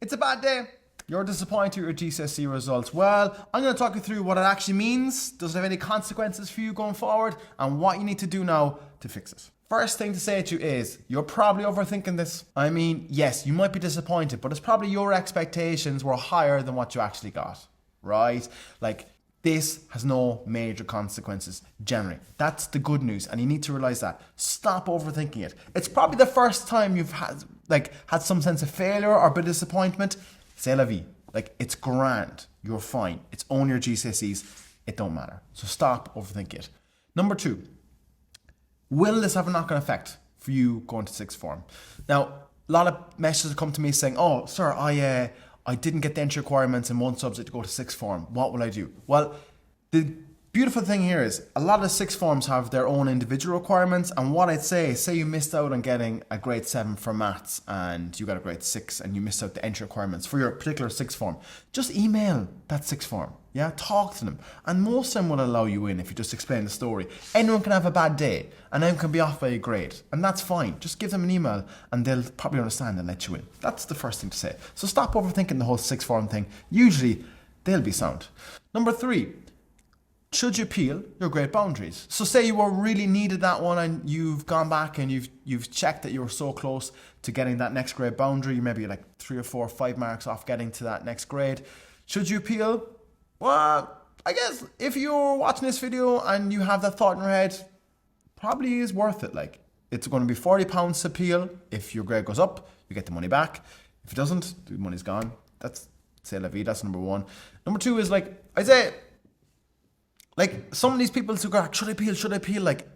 It's a bad day. You're disappointed with your GCSE results. Well, I'm going to talk you through what it actually means, does it have any consequences for you going forward, and what you need to do now to fix it. First thing to say to you is, you're probably overthinking this. I mean, yes, you might be disappointed, but it's probably your expectations were higher than what you actually got, right? Like, this has no major consequences generally. That's the good news, and you need to realize that. Stop overthinking it. It's probably the first time you've had some sense of failure or a bit of disappointment. C'est la vie. Like, it's grand. You're fine. It's only your GCSEs. It don't matter. So stop overthinking it. Number 2, will this have a knock-on effect for you going to sixth form? Now, a lot of messages have come to me saying, oh, sir, I didn't get the entry requirements in one subject to go to sixth form. What will I do? Well, the beautiful thing here is a lot of the sixth forms have their own individual requirements. And what I'd say you missed out on getting a grade 7 for maths and you got a grade 6 and you missed out the entry requirements for your particular sixth form. Just email that sixth form. Yeah, talk to them. And most of them will allow you in if you just explain the story. Anyone can have a bad day and anyone can be off by a grade. And that's fine. Just give them an email and they'll probably understand and let you in. That's the first thing to say. So stop overthinking the whole sixth form thing. Usually, they'll be sound. Number 3, should you appeal your grade boundaries? So say you were really needed that one and you've gone back and you've checked that you were so close to getting that next grade boundary. Maybe like 3 or 4 or 5 marks off getting to that next grade. Should you appeal? Well, I guess if you're watching this video and you have that thought in your head, probably is worth it. Like, it's going to be £40 to appeal. If your grade goes up, you get the money back. If it doesn't, the money's gone. That's c'est la vie. That's number 1. Number 2 is I'd say, some of these people who go, should I appeal? Like,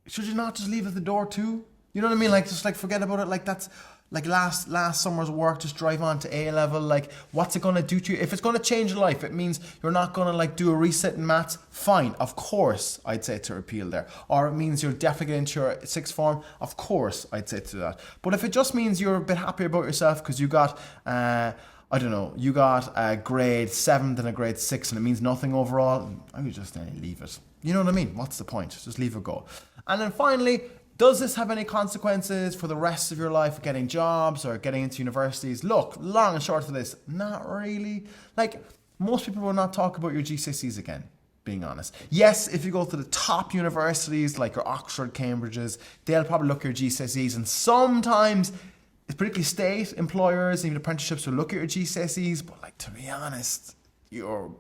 should you not just leave it at the door too? You know what I mean? Just forget about it. Like, that's like last summer's work, just drive on to A level. Like, what's it going to do to you? If it's going to change your life, it means you're not going to do a reset in maths. Fine, of course, I'd say to appeal there. Or it means you're definitely getting into your sixth form. Of course, I'd say to that. But if it just means you're a bit happier about yourself because you got, you got a grade 7 and a grade 6 and it means nothing overall, I would just leave it. You know what I mean? What's the point? Just leave it go. And then finally, does this have any consequences for the rest of your life, getting jobs or getting into universities? Look, long and short of this, not really. Most people will not talk about your GCSEs again, being honest. Yes, if you go to the top universities like your Oxford, Cambridges, they'll probably look at your GCSEs, and sometimes, particularly state employers, even apprenticeships will look at your GCSEs, but to be honest, you're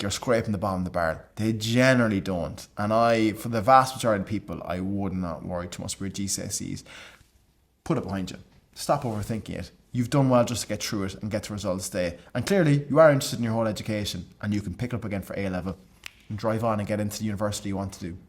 scraping the bottom of the barrel. They generally don't. And for the vast majority of people, I would not worry too much about GCSEs. Put it behind you. Stop overthinking it. You've done well just to get through it and get to results today. And clearly, you are interested in your whole education and you can pick it up again for A level and drive on and get into the university you want to do.